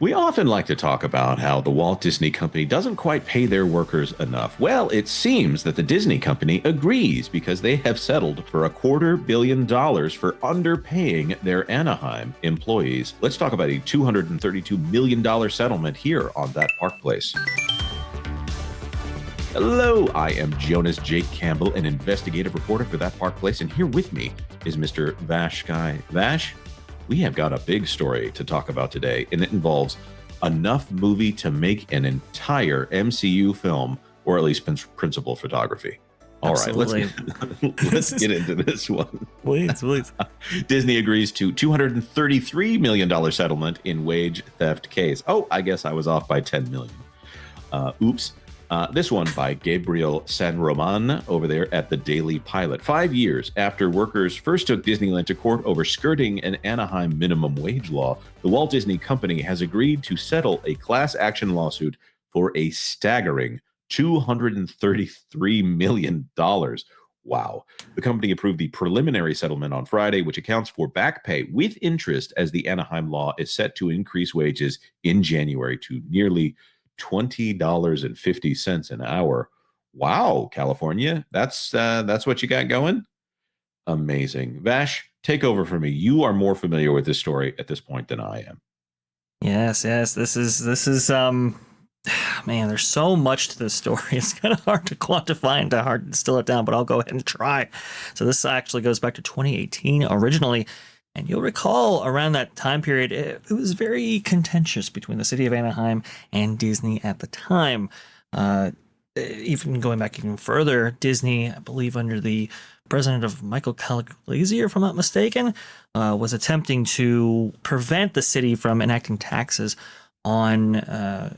We often like to talk about how the Walt Disney Company doesn't quite pay their workers enough. Well, it seems that the Disney Company agrees because they have settled for $250 million for underpaying their Anaheim employees. Let's talk about a $232 million settlement here on That Park Place. Hello, I am Jonas Jake Campbell, an investigative reporter for That Park Place, and here with me is Mr. VashSky. Vash, we have got a big story to talk about today, and it involves enough movie to make an entire MCU film, or at least principal photography. All Absolutely. right, let's get into this one. Please. Disney agrees to $233 million settlement in wage theft case. Oh, I guess I was off by $10 million. Oops. This one by Gabriel San Roman over there at the Daily Pilot. 5 years after workers first took Disneyland to court over skirting an Anaheim minimum wage law, the Walt Disney Company has agreed to settle a class action lawsuit for a staggering $233 million. Wow. The company approved the preliminary settlement on Friday, which accounts for back pay with interest as the Anaheim law is set to increase wages in January to nearly $20.50 an hour. Wow, California. That's what you got going? Amazing. Vash, take over for me. You are more familiar with this story at this point than I am. Yes. This is man, there's so much to this story. It's kind of hard to quantify and hard to distill it down, but I'll go ahead and try. So this actually goes back to 2018 originally. And you'll recall around that time period, it was very contentious between the city of Anaheim and Disney at the time. Even going back even further, Disney, I believe under the president of Michael Caliglazier, if I'm not mistaken, was attempting to prevent the city from enacting taxes on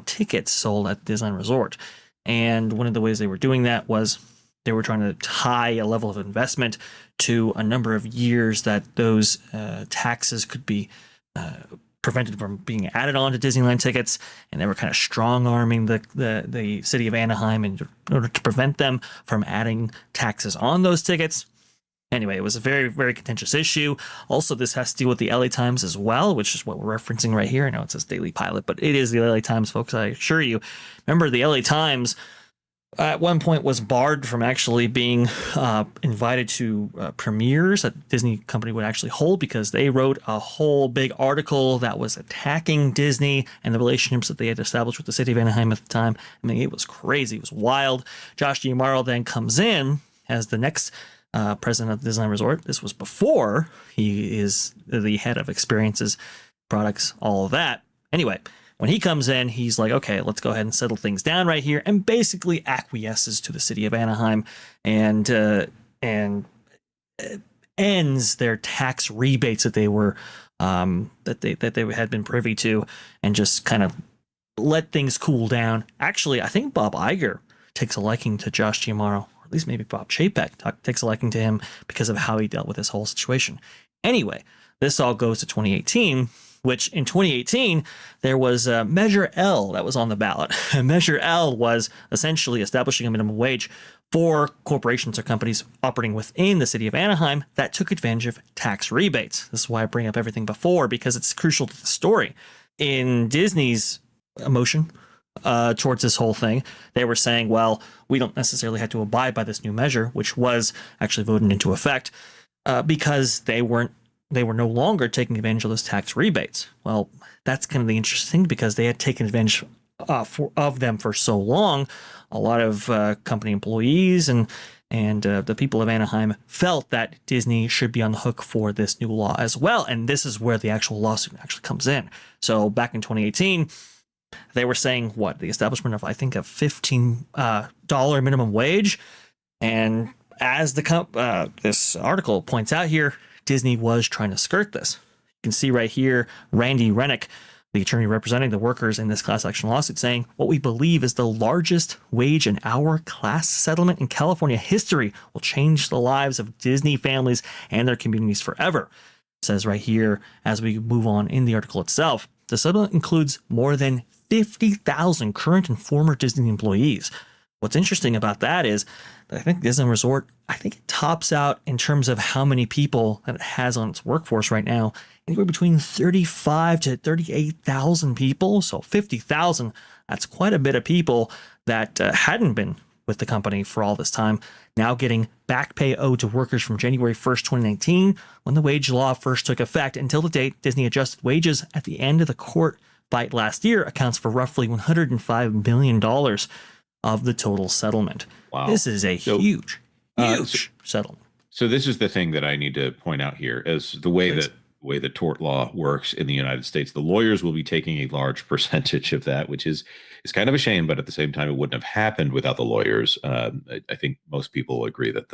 tickets sold at Disneyland Resort. And one of the ways they were doing that was they were trying to tie a level of investment to a number of years that those taxes could be prevented from being added on to Disneyland tickets, and they were kind of strong-arming the city of Anaheim in order to prevent them from adding taxes on those tickets. Anyway, it was a very, very contentious issue. Also, this has to do with the LA Times as well, which is what we're referencing right here. I know it says Daily Pilot, but it is the LA Times, folks, I assure you. Remember, the LA Times at one point was barred from actually being invited to premieres that Disney Company would actually hold because they wrote a whole big article that was attacking Disney and the relationships that they had established with the city of Anaheim at the time. I mean, it was crazy. It was wild. Josh D'Amaro then comes in as the next president of the Disneyland Resort. This was before he is the head of experiences, products, all of that. Anyway, when he comes in, he's like, okay, let's go ahead and settle things down right here, and basically acquiesces to the city of Anaheim and ends their tax rebates that they were that they had been privy to, and just kind of let things cool down. Actually, I think Bob Iger takes a liking to Josh D'Amaro, or at least maybe Bob Chapek takes a liking to him because of how he dealt with this whole situation. Anyway, this all goes to 2018. Which in 2018, there was Measure L that was on the ballot. Measure L was essentially establishing a minimum wage for corporations or companies operating within the city of Anaheim that took advantage of tax rebates. This is why I bring up everything before, because it's crucial to the story. In Disney's emotion towards this whole thing, they were saying, well, we don't necessarily have to abide by this new measure, which was actually voted into effect because they were no longer taking advantage of those tax rebates. Well, that's kind of the interesting, because they had taken advantage of them for so long. A lot of company employees and the people of Anaheim felt that Disney should be on the hook for this new law as well. And this is where the actual lawsuit actually comes in. So back in 2018, they were saying what? The establishment of, I think, a $15 minimum wage. And as this article points out here, Disney was trying to skirt this. You can see right here, Randy Rennick, the attorney representing the workers in this class action lawsuit, saying, what we believe is the largest wage and hour class settlement in California history will change the lives of Disney families and their communities forever. It says right here, as we move on in the article itself, the settlement includes more than 50,000 current and former Disney employees. what's interesting about that is that I think Disneyland Resort, I think it tops out in terms of how many people that it has on its workforce right now, anywhere between 35 to 38,000 people. So 50,000, that's quite a bit of people that hadn't been with the company for all this time, now getting back pay owed to workers from January 1st, 2019, when the wage law first took effect, until the date Disney adjusted wages at the end of the court fight last year, accounts for roughly $105 million of the total settlement. Wow. This is a huge settlement. So this is the thing that I need to point out here, as the way that tort law works in the United States. The lawyers will be taking a large percentage of that, which is kind of a shame, but at the same time, it wouldn't have happened without the lawyers. I think most people will agree that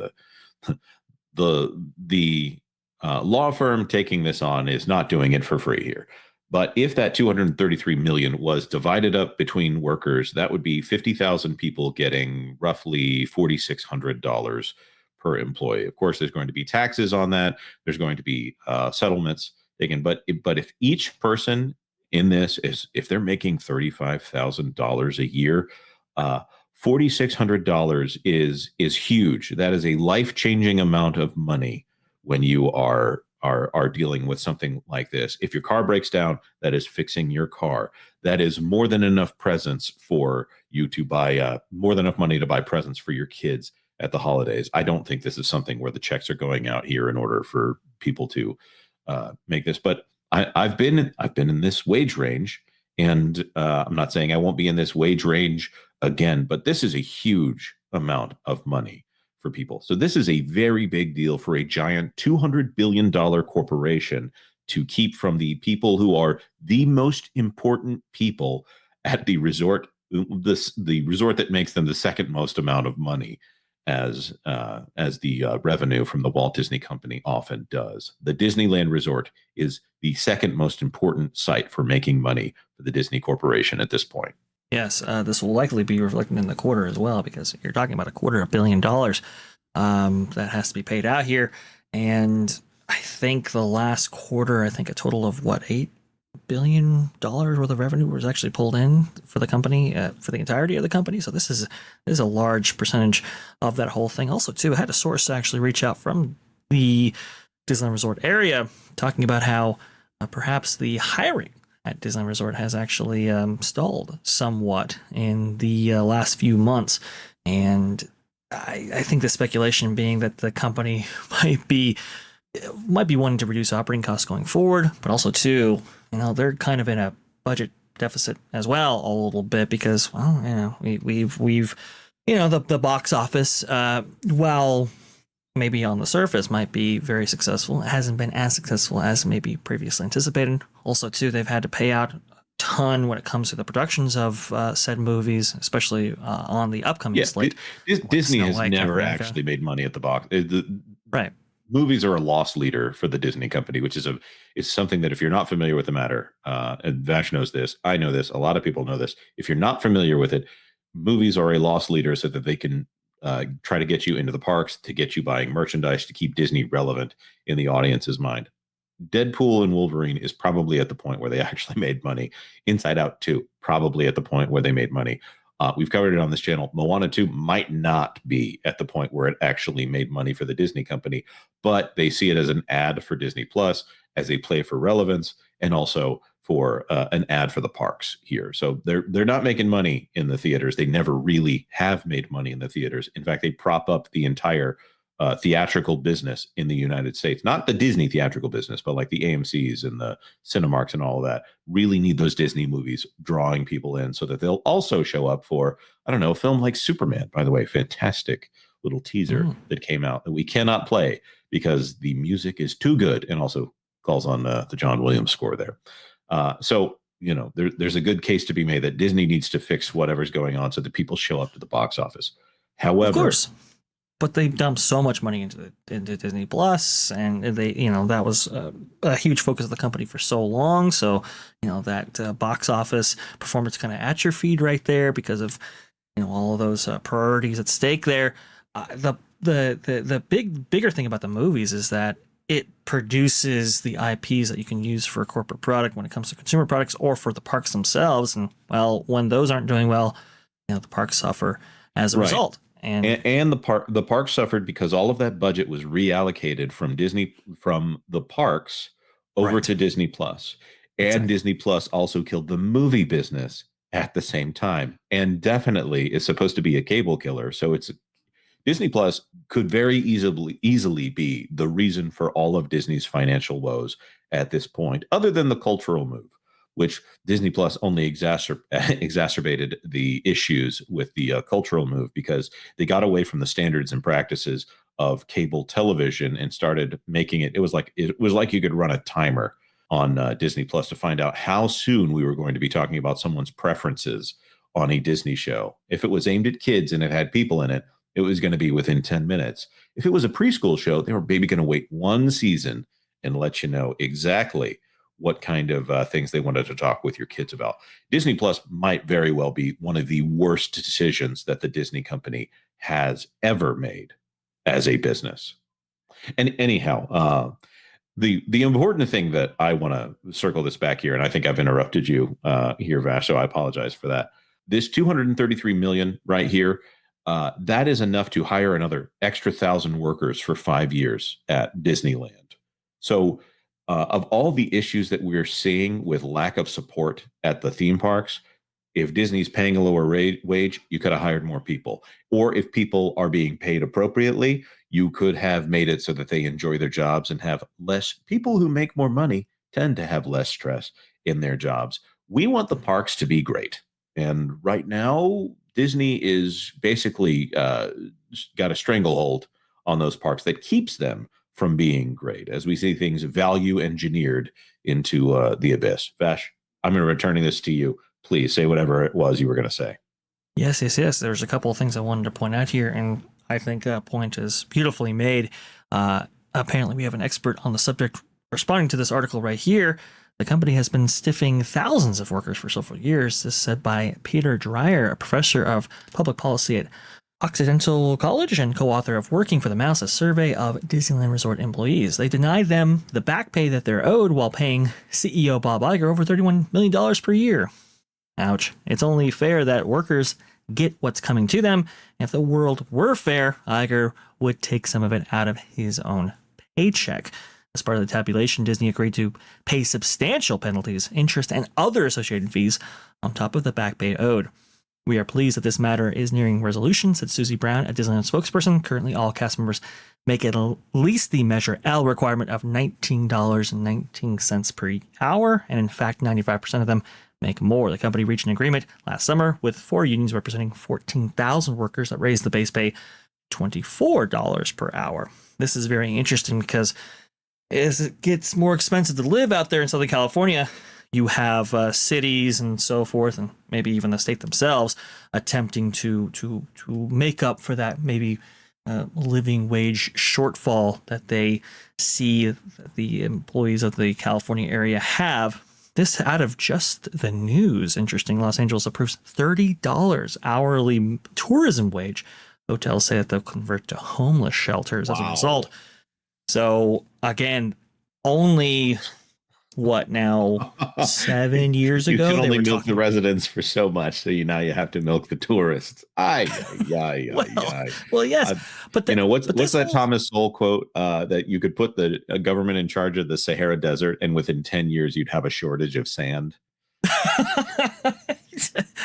the law firm taking this on is not doing it for free here. But if that 233 million was divided up between workers, that would be 50,000 people getting roughly $4,600 per employee. Of course, there's going to be taxes on that. There's going to be settlements taken. But if each person in this if they're making $35,000 a year, $4,600 is huge. That is a life-changing amount of money when you are dealing with something like this. If your car breaks down, that is fixing your car. That is more than enough presents for you to buy, more than enough money to buy presents for your kids at the holidays. I don't think this is something where the checks are going out here in order for people to make this. But I've been in this wage range, and I'm not saying I won't be in this wage range again, but this is a huge amount of money for people. So this is a very big deal for a giant $200 billion corporation to keep from the people who are the most important people at the resort, the resort that makes them the second most amount of money, as the revenue from the Walt Disney Company often does. The Disneyland Resort is the second most important site for making money for the Disney Corporation at this point. Yes, this will likely be reflected in the quarter as well, because you're talking about $250 million that has to be paid out here. And I think the last quarter, a total of $8 billion worth of revenue was actually pulled in for the company, for the entirety of the company. So this is a large percentage of that whole thing. Also, too, I had a source actually reach out from the Disneyland Resort area talking about how perhaps the hiring at Disneyland Resort has actually stalled somewhat in the last few months. And I think the speculation being that the company might be wanting to reduce operating costs going forward, but also too, they're kind of in a budget deficit as well a little bit, because, well, we've the box office, while maybe on the surface might be very successful, it hasn't been as successful as maybe previously anticipated. Also, too, they've had to pay out a ton when it comes to the productions of said movies, especially on the upcoming slate. Disney has never actually made money at the box. Right. Movies are a loss leader for the Disney company, which is something that, if you're not familiar with the matter, and Vash knows this, I know this, a lot of people know this. If you're not familiar with it, movies are a loss leader so that they can try to get you into the parks, to get you buying merchandise, to keep Disney relevant in the audience's mind. Deadpool and Wolverine is probably at the point where they actually made money. Inside Out 2, probably at the point where they made money. We've covered it on this channel. Moana 2 might not be at the point where it actually made money for the Disney company, but they see it as an ad for Disney Plus, as a play for relevance, and also for an ad for the parks here. So they're not making money in the theaters. They never really have made money in the theaters. In fact, they prop up the entire theatrical business in the United States. Not the Disney theatrical business, but like the AMCs and the Cinemarks and all of that really need those Disney movies drawing people in so that they'll also show up for, a film like Superman. By the way, fantastic little teaser that came out that we cannot play because the music is too good, and also calls on the John Williams score there. So there's a good case to be made that Disney needs to fix whatever's going on so that people show up to the box office. However, of course, but they dumped so much money into Disney Plus, and they, that was a huge focus of the company for so long. So, that box office performance kind of at your feed right there because of, all of those priorities at stake there. The bigger thing about the movies is that it produces the IPs that you can use for a corporate product when it comes to consumer products or for the parks themselves. And, well, when those aren't doing well, the parks suffer as a Right. result. And And the park suffered because all of that budget was reallocated from the parks over right, to Disney Plus. And exactly. Disney Plus also killed the movie business at the same time. And definitely is supposed to be a cable killer. So it's Disney Plus could very easily be the reason for all of Disney's financial woes at this point, other than the cultural move, which Disney Plus only exacerbated the issues with the cultural move because they got away from the standards and practices of cable television and started making it. It was like you could run a timer on Disney Plus to find out how soon we were going to be talking about someone's preferences on a Disney show. If it was aimed at kids and it had people in it, it was going to be within 10 minutes. If it was a preschool show, they were maybe going to wait one season and let you know exactly what kind of things they wanted to talk with your kids about. Disney Plus might very well be one of the worst decisions that the Disney company has ever made as a business. And anyhow, the important thing that I want to circle this back here, and I think I've interrupted you here, Vash, so I apologize for that. This 233 million right here, that is enough to hire another extra 1,000 workers for 5 years at Disneyland. So, of all the issues that we're seeing with lack of support at the theme parks, if Disney's paying a lower wage, you could have hired more people. Or if people are being paid appropriately, you could have made it so that they enjoy their jobs and have less. People who make more money tend to have less stress in their jobs. We want the parks to be great. And right now, Disney is basically got a stranglehold on those parks that keeps them from being great as we see things value engineered into the abyss. Vash, I'm going to returning this to you. Please say whatever it was you were going to say. Yes, yes, yes. There's a couple of things I wanted to point out here, and I think that point is beautifully made. Apparently, we have an expert on the subject responding to this article right here. The company has been stiffing thousands of workers for several years. This is said by Peter Dreyer, a professor of public policy at Occidental College and co-author of Working for the Mouse, a survey of Disneyland Resort employees. They denied them the back pay that they're owed while paying CEO Bob Iger over $31 million per year. Ouch. It's only fair that workers get what's coming to them. If the world were fair, Iger would take some of it out of his own paycheck. As part of the tabulation, Disney agreed to pay substantial penalties, interest, and other associated fees on top of the back pay owed. We are pleased that this matter is nearing resolution, said Susie Brown, a Disneyland spokesperson. Currently, all cast members make at least the Measure L requirement of $19.19 per hour, and in fact, 95% of them make more. The company reached an agreement last summer with 4 unions representing 14,000 workers that raised the base pay $24 per hour. This is very interesting because as it gets more expensive to live out there in Southern California, you have cities and so forth, and maybe even the state themselves attempting to make up for that maybe living wage shortfall that they see that the employees of the California area have. This out of just the news. Interesting. Los Angeles approves $30 hourly tourism wage. Hotels say that they'll convert to homeless shelters as a result. So again, only what now 7 years ago You can they only were milk talking. the residents for so much, so now you have to milk the tourists. Well, yes, but What's this that whole, Thomas Sowell quote that you could put the government in charge of the Sahara Desert, and within 10 years you'd have a shortage of sand.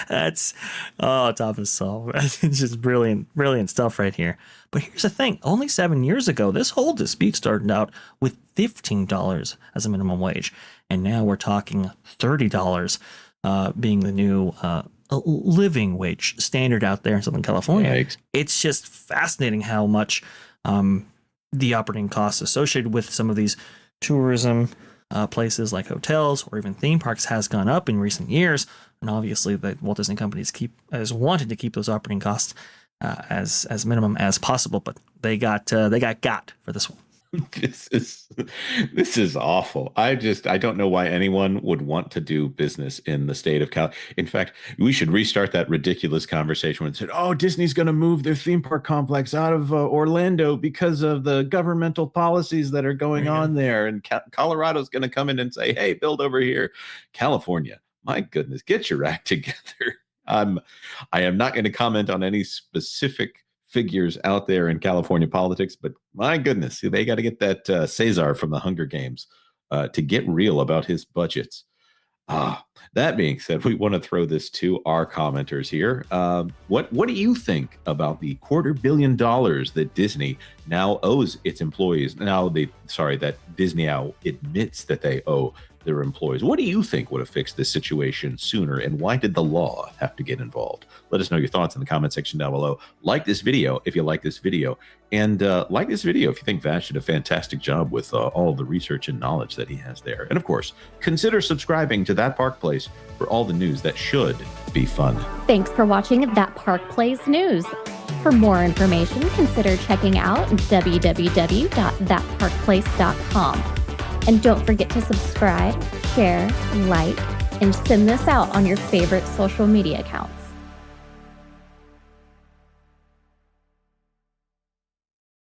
That's Thomas Sowell. It's just brilliant stuff right here. But here's the thing: only 7 years ago, this whole dispute started out with $15 as a minimum wage, and now we're talking $30 being the new living wage standard out there in Southern California. Yikes. It's just fascinating how much the operating costs associated with some of these tourism places like hotels or even theme parks has gone up in recent years, and obviously the Walt Disney Company has wanted to keep those operating costs as minimum as possible, but they got for this one. This is awful. I don't know why anyone would want to do business in the state of Cal. In fact, we should restart that ridiculous conversation when it said, "Oh, Disney's going to move their theme park complex out of Orlando because of the governmental policies that are going on there," and Colorado's going to come in and say, "Hey, build over here." California, my goodness, get your act together. I am not going to comment on any specific figures out there in California politics, but my goodness, they got to get that Cesar from the Hunger Games to get real about his budgets. That being said, we want to throw this to our commenters here. What do you think about the $250 million that Disney now owes its employees? That Disney now admits that they owe their employees. What do you think would have fixed this situation sooner, and why did the law have to get involved? Let us know your thoughts in the comment section down below. Like this video if you like this video, and like this video if you think Vash did a fantastic job with all the research and knowledge that he has there. And of course, consider subscribing to That Park Place for all the news that should be fun. Thanks for watching That Park Place News. For more information, consider checking out www.thatparkplace.com. And don't forget to subscribe, share, like, and send this out on your favorite social media accounts.